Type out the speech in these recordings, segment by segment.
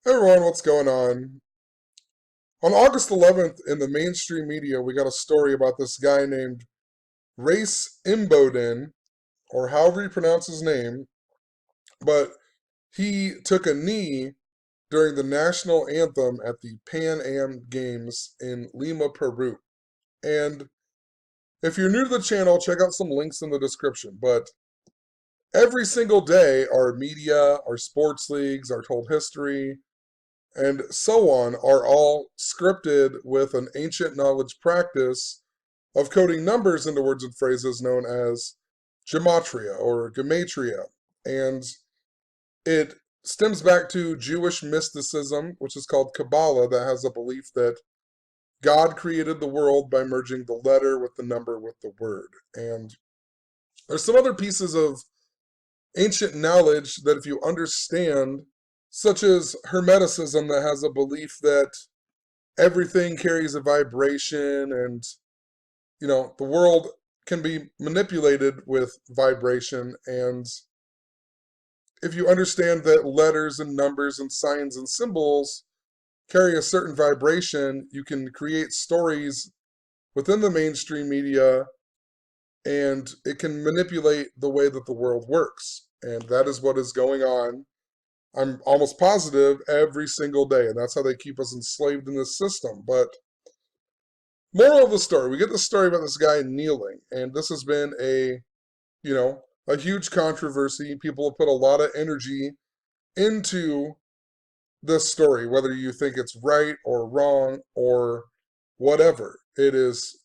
Hey everyone, what's going on? On August 11th, in the mainstream media, we got a story about this guy named Race Imboden, or however you pronounce his name, but he took a knee during the national anthem at the Pan Am Games in Lima, Peru. And if you're new to the channel, check out some links in the description. But every single day, our media, our sports leagues, our told history, and so on are all scripted with an ancient knowledge practice of coding numbers into words and phrases known as Gematria or Gematria. And it stems back to Jewish mysticism, which is called Kabbalah, that has a belief that God created the world by merging the letter with the number with the word. And there's some other pieces of ancient knowledge that if you understand, such as Hermeticism, that has a belief that everything carries a vibration and, the world can be manipulated with vibration. And if you understand that letters and numbers and signs and symbols carry a certain vibration, you can create stories within the mainstream media and it can manipulate the way that the world works. And that is what is going on, I'm almost positive, every single day. And that's how they keep us enslaved in this system. But moral of the story, we get the story about this guy kneeling. And this has been a huge controversy. People have put a lot of energy into this story, whether you think it's right or wrong or whatever. It is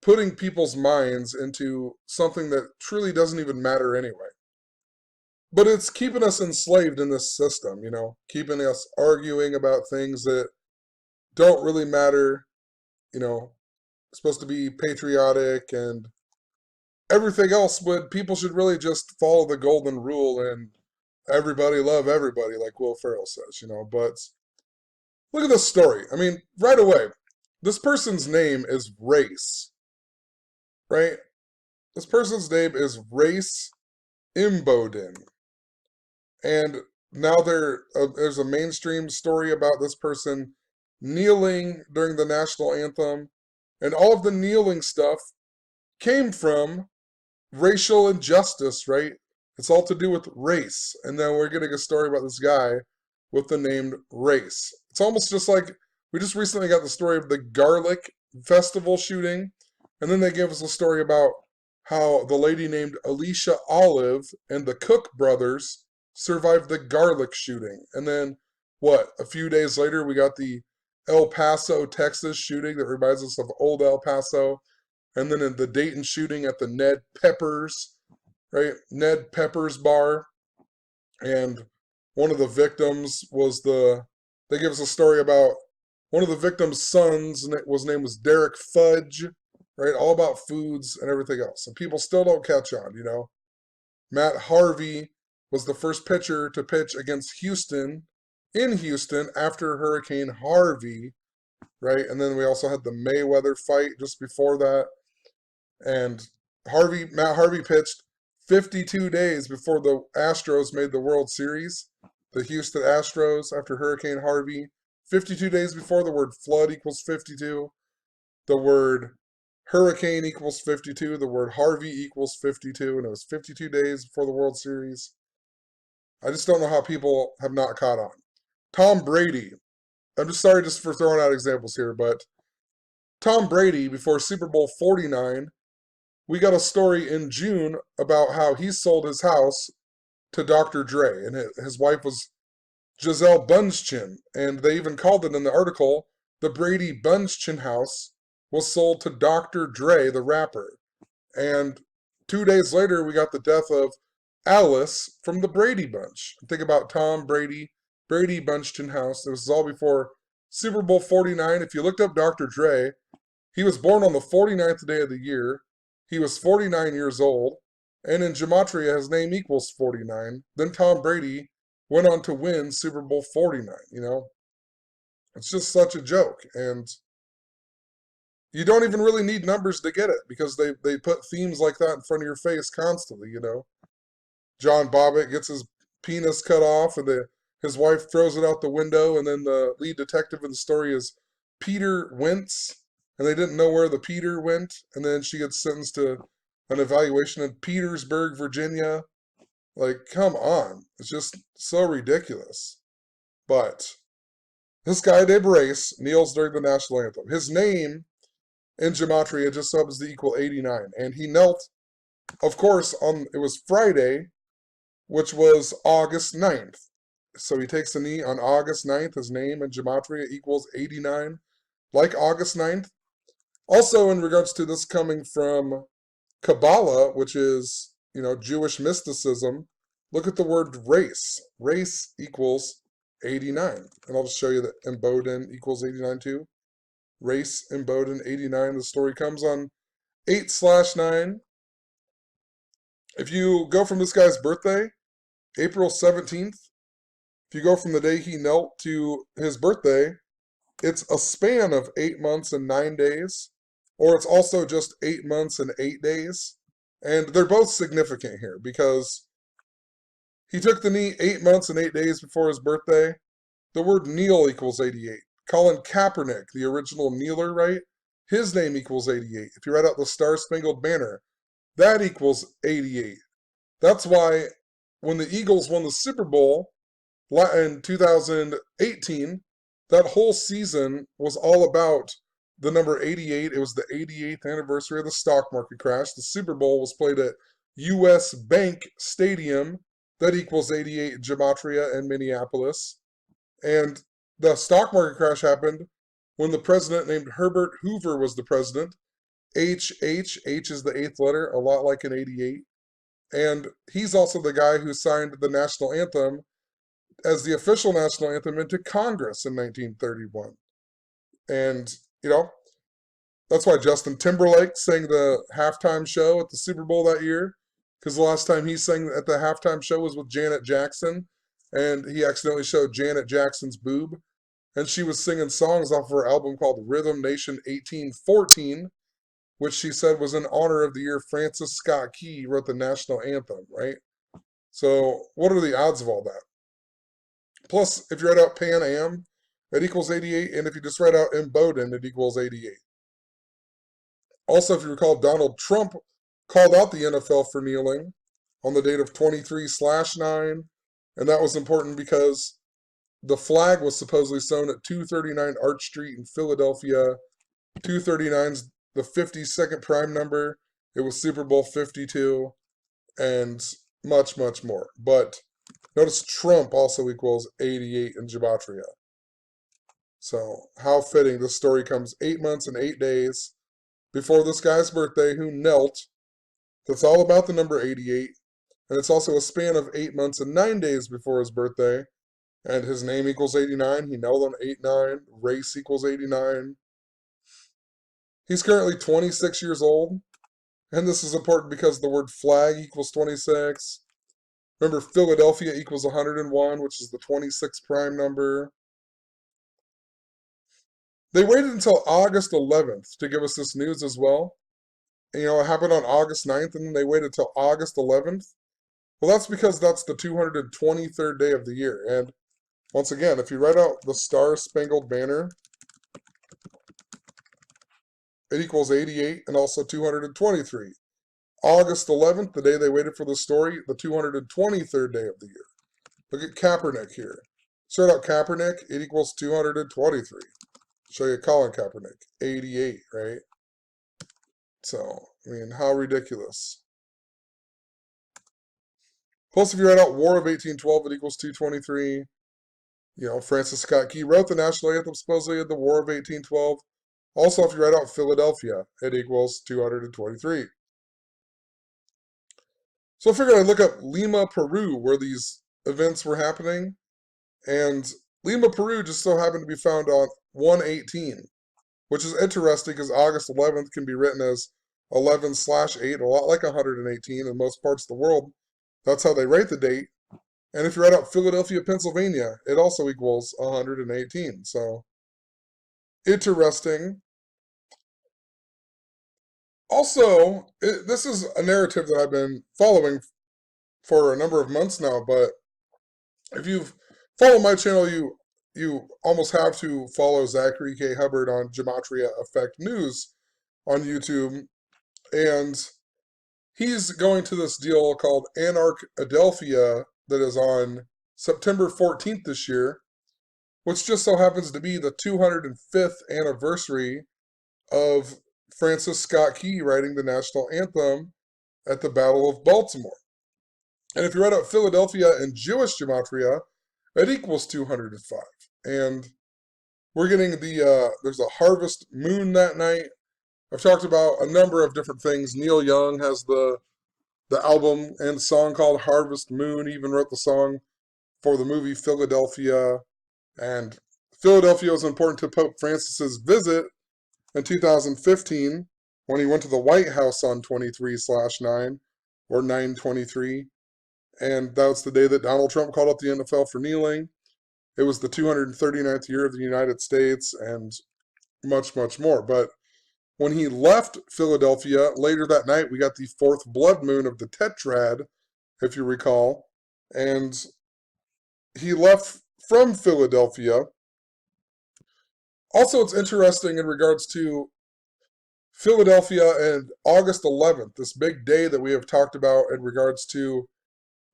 putting people's minds into something that truly doesn't even matter anyway. But it's keeping us enslaved in this system, keeping us arguing about things that don't really matter, supposed to be patriotic and everything else, but people should really just follow the golden rule and everybody love everybody, like Will Ferrell says. But look at this story. I mean, right away, this person's name is Race, right? This person's name is Race Imboden. And now there's a mainstream story about this person kneeling during the national anthem, and all of the kneeling stuff came from racial injustice, right? It's all to do with race. And then we're getting a story about this guy with the name Race. It's almost just like we just recently got the story of the garlic festival shooting, and then they gave us a story about how the lady named Alicia Olive and the Cook brothers survived the garlic shooting. And then, what, a few days later, we got the El Paso, Texas shooting that reminds us of old El Paso. And then in the Dayton shooting at the Ned Peppers, right? Ned Peppers bar. And one of the victims they give us a story about one of the victims' sons, his name was Derek Fudge, right? All about foods and everything else. And people still don't catch on. Matt Harvey was the first pitcher to pitch against Houston, in Houston, after Hurricane Harvey, right? And then we also had the Mayweather fight just before that. And Matt Harvey pitched 52 days before the Astros made the World Series. The Houston Astros, after Hurricane Harvey, 52 days before. The word flood equals 52. The word hurricane equals 52. The word Harvey equals 52. And it was 52 days before the World Series. I just don't know how people have not caught on. Tom Brady. I'm just sorry just for throwing out examples here, but Tom Brady, before Super Bowl 49, we got a story in June about how he sold his house to Dr. Dre, and his wife was Giselle Bundchen, and they even called it in the article, the Brady Bunchen house was sold to Dr. Dre, the rapper. And 2 days later, we got the death of Alice from the Brady Bunch. Think about Tom Brady, Brady Bunchen house. This is all before Super Bowl 49. If you looked up Dr. Dre, he was born on the 49th day of the year. He was 49 years old, and in Gematria, his name equals 49. Then Tom Brady went on to win Super Bowl 49. It's just such a joke, and you don't even really need numbers to get it, because they put themes like that in front of your face constantly. John Bobbitt gets his penis cut off, and his wife throws it out the window, and then the lead detective in the story is Peter Wentz, and they didn't know where the Peter went, and then she gets sentenced to an evaluation in Petersburg, Virginia. Like, come on. It's just so ridiculous. But this guy named Race kneels during the national anthem. His name in Gematria just so happens to equal 89. And he knelt, of course, it was Friday, which was August 9th. So he takes a knee on August 9th. His name in Gematria equals 89, like August 9th. Also, in regards to this coming from Kabbalah, which is, Jewish mysticism, look at the word race. Race equals 89. And I'll just show you that Imboden equals 89 too. Race Imboden 89. The story comes on 8/9. If you go from this guy's birthday, April 17th, if you go from the day he knelt to his birthday, it's a span of 8 months and 9 days, or it's also just 8 months and 8 days. And they're both significant here because he took the knee 8 months and 8 days before his birthday. The word kneel equals 88. Colin Kaepernick, the original kneeler, right? His name equals 88. If you write out the Star Spangled Banner, that equals 88. That's why when the Eagles won the Super Bowl in 2018, that whole season was all about the number 88. It was the 88th anniversary of the stock market crash. The Super Bowl was played at US Bank Stadium. That equals 88 in Gematria and Minneapolis. And the stock market crash happened when the president named Herbert Hoover was the president. H is the 8th letter, a lot like an 88. And he's also the guy who signed the national anthem as the official national anthem into Congress in 1931. And, that's why Justin Timberlake sang the halftime show at the Super Bowl that year, because the last time he sang at the halftime show was with Janet Jackson, and he accidentally showed Janet Jackson's boob, and she was singing songs off of her album called Rhythm Nation 1814, which she said was in honor of the year Francis Scott Key wrote the national anthem, right? So what are the odds of all that? Plus, if you write out Pan Am, it equals 88, and if you just write out Imboden, it equals 88. Also, if you recall, Donald Trump called out the NFL for kneeling on the date of 23/9, and that was important because the flag was supposedly sewn at 239 Arch Street in Philadelphia. 239's the 52nd prime number. It was Super Bowl 52, and much, much more. But notice Trump also equals 88 in Gematria. So, how fitting. This story comes 8 months and 8 days before this guy's birthday who knelt. That's all about the number 88. And it's also a span of 8 months and 9 days before his birthday. And his name equals 89. He knelt on 8/9. Race equals 89. He's currently 26 years old. And this is important because the word flag equals 26. Remember, Philadelphia equals 101, which is the 26th prime number. They waited until August 11th to give us this news as well. And, it happened on August 9th, and then they waited until August 11th. Well, that's because that's the 223rd day of the year. And once again, if you write out the Star Spangled Banner, it equals 88 and also 223. August 11th, the day they waited for the story, the 223rd day of the year. Look at Kaepernick here. Start out Kaepernick, it equals 223. Show you Colin Kaepernick, 88, right? So, how ridiculous. Plus, if you write out War of 1812, it equals 223. Francis Scott Key wrote the national anthem supposedly at the War of 1812. Also, if you write out Philadelphia, it equals 223. So I figured I'd look up Lima, Peru, where these events were happening. And Lima, Peru just so happened to be found on 118, which is interesting because August 11th can be written as 11/8, a lot like 118 in most parts of the world. That's how they rate the date. And if you write out Philadelphia, Pennsylvania, it also equals 118. So, interesting. Also, this is a narrative that I've been following for a number of months now, but if you've follow my channel, you almost have to follow Zachary K. Hubbard on Gematria Effect News on YouTube, and he's going to this deal called Anarch-Adelphia that is on September 14th this year, which just so happens to be the 205th anniversary of Francis Scott Key writing the national anthem at the Battle of Baltimore. And if you write out Philadelphia in Jewish gematria, it equals 205. And we're getting there's a harvest moon that night. I've talked about a number of different things. Neil Young has the album and song called Harvest Moon. He even wrote the song for the movie Philadelphia. And Philadelphia was important to Pope Francis's visit in 2015 when he went to the White House on 23/9 or 9/23. And that was the day that Donald Trump called up the NFL for kneeling. It was the 239th year of the United States and much, much more. But when he left Philadelphia later that night, we got the fourth blood moon of the Tetrad, if you recall. And he left from Philadelphia. Also, it's interesting in regards to Philadelphia and August 11th, this big day that we have talked about in regards to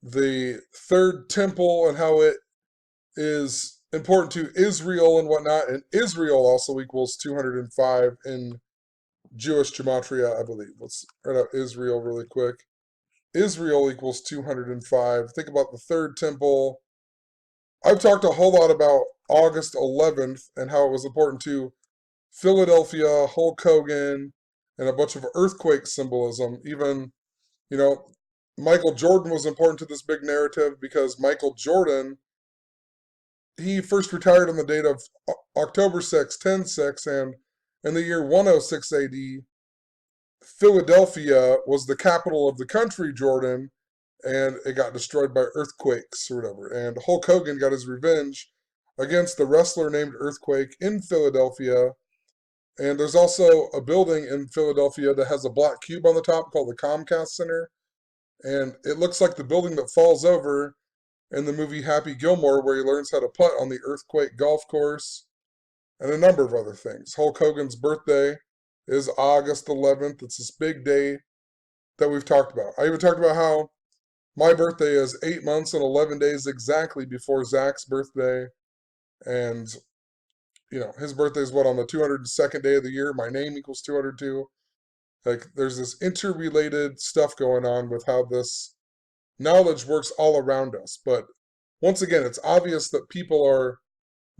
the third temple and how it is important to Israel and whatnot. And Israel also equals 205 in Jewish gematria, I believe. Let's write out Israel really quick. Israel equals 205. Think about the third temple. I've talked a whole lot about August 11th and how it was important to Philadelphia, Hulk Hogan, and a bunch of earthquake symbolism. Even, Michael Jordan was important to this big narrative because Michael Jordan, he first retired on the date of October 6, 10/6, and in the year 106 AD, Philadelphia was the capital of the country, Jordan, and it got destroyed by earthquakes or whatever. And Hulk Hogan got his revenge against the wrestler named Earthquake in Philadelphia. And there's also a building in Philadelphia that has a black cube on the top called the Comcast Center. And it looks like the building that falls over in the movie Happy Gilmore, where he learns how to putt on the Earthquake golf course, and a number of other things. Hulk Hogan's birthday is August 11th. It's this big day that we've talked about. I even talked about how my birthday is 8 months and 11 days exactly before Zach's birthday. And, his birthday is on the 202nd day of the year. My name equals 202. Like, there's this interrelated stuff going on with how this knowledge works all around us. But once again, it's obvious that people are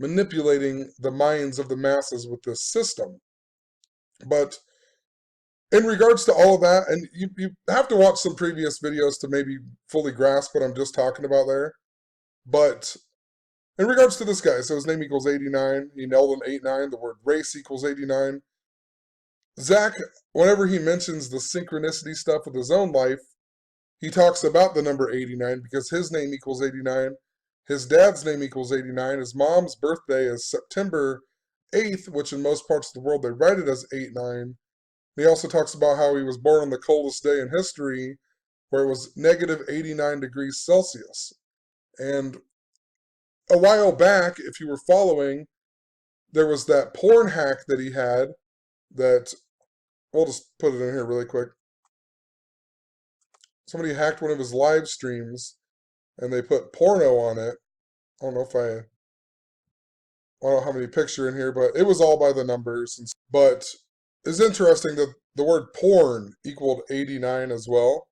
manipulating the minds of the masses with this system. But in regards to all of that, and you have to watch some previous videos to maybe fully grasp what I'm just talking about there. But in regards to this guy, so his name equals 89. He nailed an 89. The word race equals 89. Zach, whenever he mentions the synchronicity stuff with his own life, he talks about the number 89 because his name equals 89. His dad's name equals 89. His mom's birthday is September 8th, which in most parts of the world they write it as 8/9. He also talks about how he was born on the coldest day in history, where it was negative 89 degrees Celsius. And a while back, if you were following, there was that porn hack that he had that, we'll just put it in here really quick. Somebody hacked one of his live streams and they put porno on it. I don't know if I don't have any picture in here, but it was all by the numbers. But it's interesting that the word porn equaled 89 as well.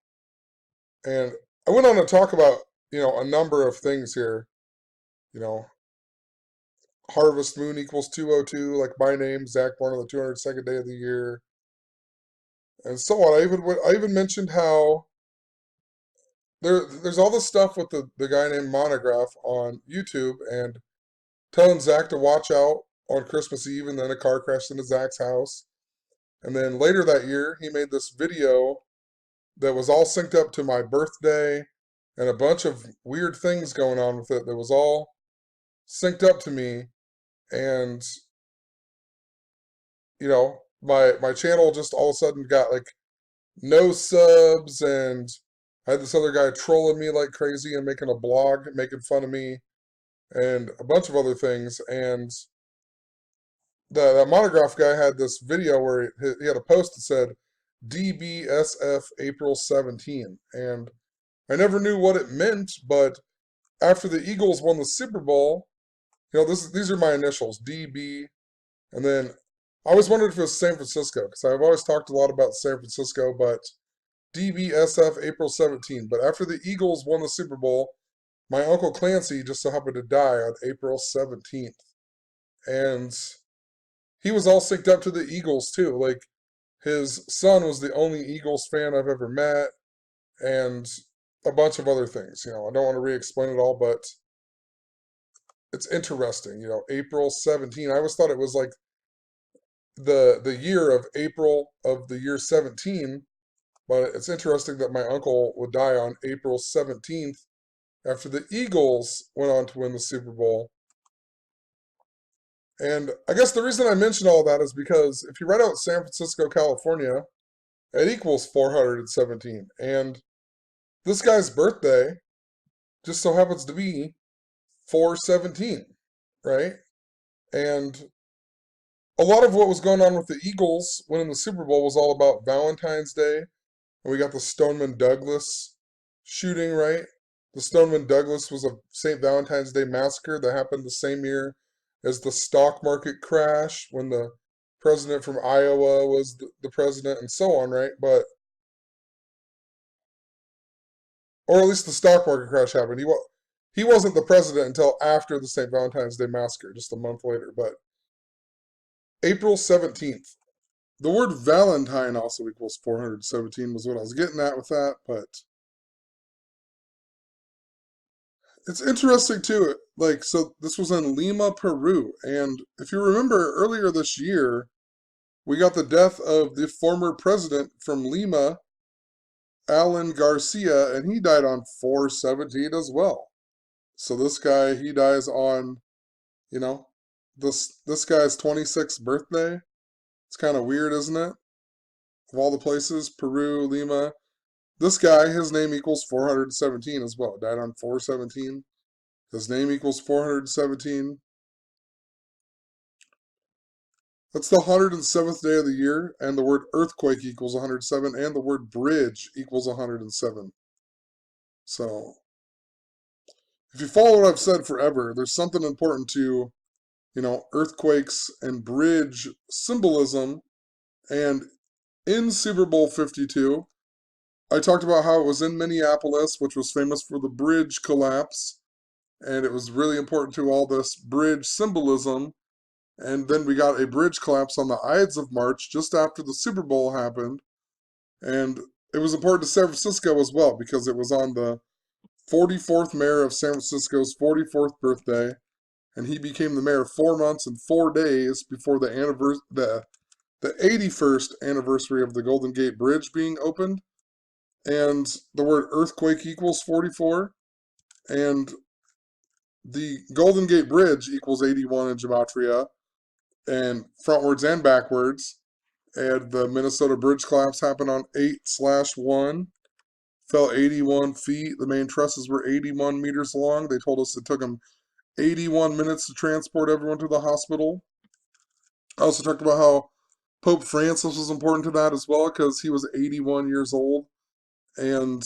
And I went on to talk about, a number of things here. Harvest Moon equals 202, like my name, Zach, born on the 202nd day of the year, and so on. I even mentioned how there's all this stuff with the guy named Monograph on YouTube and telling Zach to watch out on Christmas Eve, and then a car crashed into Zach's house. And then later that year, he made this video that was all synced up to my birthday and a bunch of weird things going on with it that was all synced up to me. And, my channel just all of a sudden got like no subs, and I had this other guy trolling me like crazy and making a blog making fun of me. and a bunch of other things. And the monograph guy had this video where he had a post that said DBSF April 17. And I never knew what it meant, but after the Eagles won the Super Bowl, these are my initials, DB, and then I always wondered if it was San Francisco, because I've always talked a lot about San Francisco, but DBSF April 17. But after the Eagles won the Super Bowl, my Uncle Clancy just so happened to die on April 17th. And he was all synced up to the Eagles too. Like, his son was the only Eagles fan I've ever met, and a bunch of other things. I don't want to re-explain it all, but it's interesting. April 17. I always thought it was like the year of April of the year 17, but it's interesting that my uncle would die on April 17th after the Eagles went on to win the Super Bowl. And I guess the reason I mention all that is because if you write out San Francisco, California, it equals 417. And this guy's birthday just so happens to be 417, right? And a lot of what was going on with the Eagles winning the Super Bowl was all about Valentine's Day. And we got the Stoneman Douglas shooting, right? The Stoneman Douglas was a St. Valentine's Day massacre that happened the same year as the stock market crash when the president from Iowa was the president and so on, right? But, or at least the stock market crash happened. He wasn't the president until after the St. Valentine's Day massacre, just a month later. But April 17th. The word Valentine also equals 417 was what I was getting at with that, but it's interesting too. Like, so this was in Lima, Peru, and if you remember earlier this year, we got the death of the former president from Lima, Alan Garcia, and he died on 417 as well. So this guy, he dies on, you know, this guy's 26th birthday. It's kind of weird, isn't it? Of all the places, Peru, Lima. This guy, his name equals 417 as well. Died on 417. His name equals 417. That's the 107th day of the year, and the word earthquake equals 107, and the word bridge equals 107. So, if you follow what I've said forever, there's something important to, earthquakes and bridge symbolism. And in Super Bowl 52, I talked about how it was in Minneapolis, which was famous for the bridge collapse, and it was really important to all this bridge symbolism. And then we got a bridge collapse on the Ides of March just after the Super Bowl happened. And it was important to San Francisco as well because it was on the 44th mayor of San Francisco's 44th birthday. And he became the mayor 4 months and 4 days before the 81st anniversary of the Golden Gate Bridge being opened. And the word earthquake equals 44. And the Golden Gate Bridge equals 81 in Gematria, and frontwards and backwards. And the Minnesota bridge collapse happened on 8/1. Fell 81 feet. The main trusses were 81 meters long. They told us it took them 81 minutes to transport everyone to the hospital. I also talked about how Pope Francis was important to that as well because he was 81 years old. And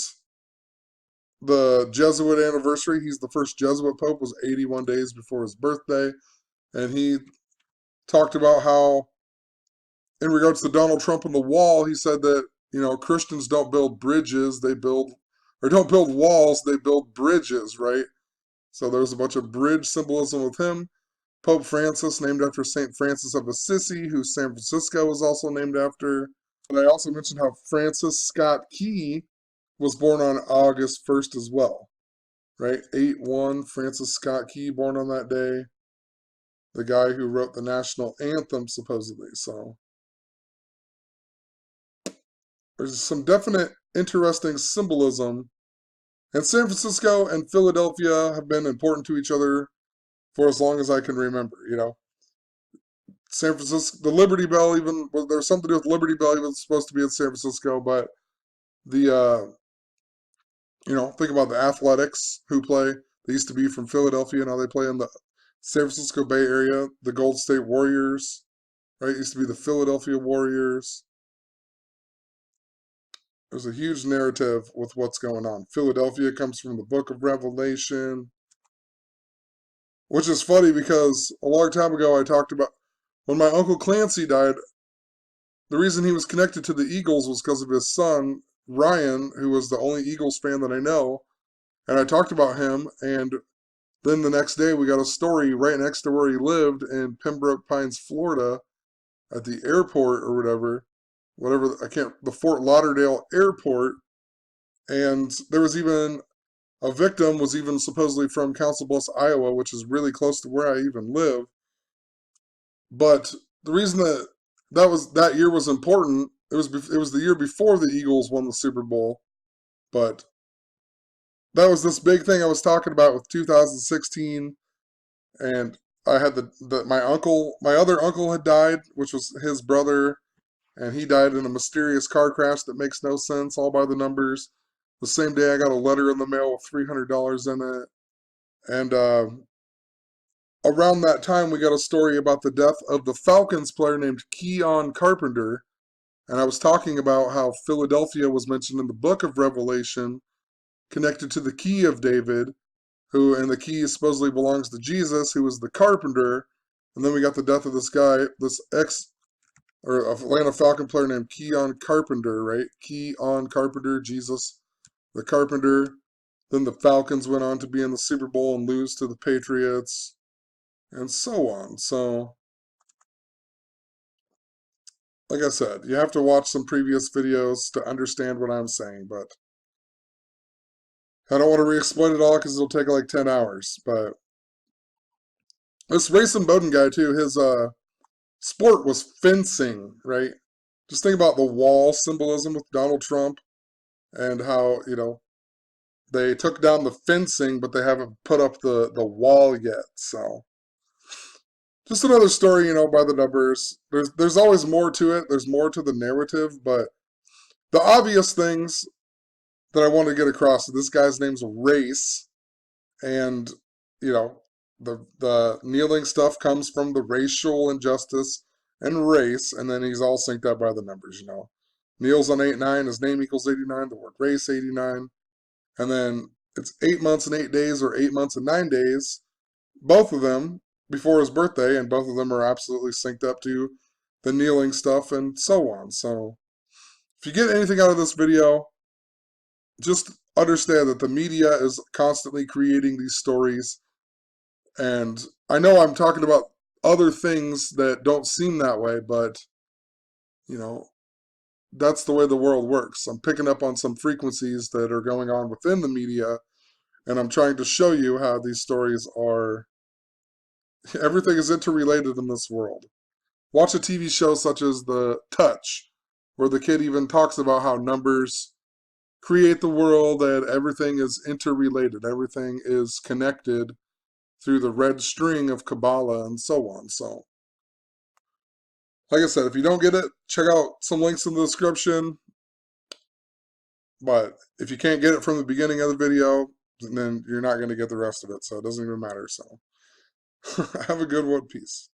the Jesuit anniversary, he's the first Jesuit Pope, was 81 days before his birthday. And he talked about how, in regards to Donald Trump and the wall, he said that, Christians don't build bridges, don't build walls, they build bridges, right? So there's a bunch of bridge symbolism with him. Pope Francis, named after St. Francis of Assisi, who San Francisco was also named after. And I also mentioned how Francis Scott Key was born on August 1st as well, right? 8/1, Francis Scott Key, born on that day. The guy who wrote the national anthem, supposedly. So there's some definite interesting symbolism. And San Francisco and Philadelphia have been important to each other for as long as I can remember, San Francisco, the Liberty Bell even, well, there's something to do with Liberty Bell even supposed to be in San Francisco, but the, think about the Athletics who play. They used to be from Philadelphia. Now they play in the San Francisco Bay Area. The Gold State Warriors, right? It used to be the Philadelphia Warriors. There's a huge narrative with what's going on. Philadelphia comes from the Book of Revelation, which is funny because a long time ago I talked about when my Uncle Clancy died, the reason he was connected to the Eagles was because of his son, Ryan, who was the only Eagles fan that I know. And I talked about him, and then the next day we got a story right next to where he lived in Pembroke Pines, Florida, at the airport or whatever, I can't, the Fort Lauderdale airport. And there was even a victim was even supposedly from Council Bluffs, Iowa, which is really close to where I even live. But the reason that year was important, it was the year before the Eagles won the Super Bowl. But that was this big thing I was talking about with 2016, and I had my other uncle had died, which was his brother, and he died in a mysterious car crash that makes no sense, all by the numbers. The same day I got a letter in the mail with $300 in it, and around that time we got a story about the death of the Falcons player named Keon Carpenter, and I was talking about how Philadelphia was mentioned in the book of Revelation, connected to the key of David, and the key supposedly belongs to Jesus, who was the carpenter. And then we got the death of this guy, this Atlanta Falcon player named Keon Carpenter, right? Keon Carpenter, Jesus, the carpenter. Then the Falcons went on to be in the Super Bowl and lose to the Patriots, and so on. So, like I said, you have to watch some previous videos to understand what I'm saying, but I don't want to re-explain it all because it'll take like 10 hours. But this Race Imboden guy, too, his sport was fencing, right? Just think about the wall symbolism with Donald Trump and how, they took down the fencing, but they haven't put up the wall yet. So just another story, by the numbers. There's always more to it. There's more to the narrative, but the obvious things that I want to get across. This guy's name's Race, and you know the kneeling stuff comes from the racial injustice and race, and then he's all synced up by the numbers. Kneels on 8-9, his name equals 89, the word race 89, and then it's 8 months and 8 days or 8 months and 9 days, both of them before his birthday, and both of them are absolutely synced up to the kneeling stuff and so on. So if you get anything out of this video, just understand that the media is constantly creating these stories. And I know I'm talking about other things that don't seem that way, but, you know, that's the way the world works. I'm picking up on some frequencies that are going on within the media, and I'm trying to show you how these stories are, everything is interrelated in this world. Watch a TV show such as The Touch, where the kid even talks about how numbers create the world, and everything is interrelated, everything is connected through the red string of Kabbalah and so on. So, like I said, if you don't get it, check out some links in the description. But if you can't get it from the beginning of the video, then you're not going to get the rest of it. So it doesn't even matter. So have a good one. Peace.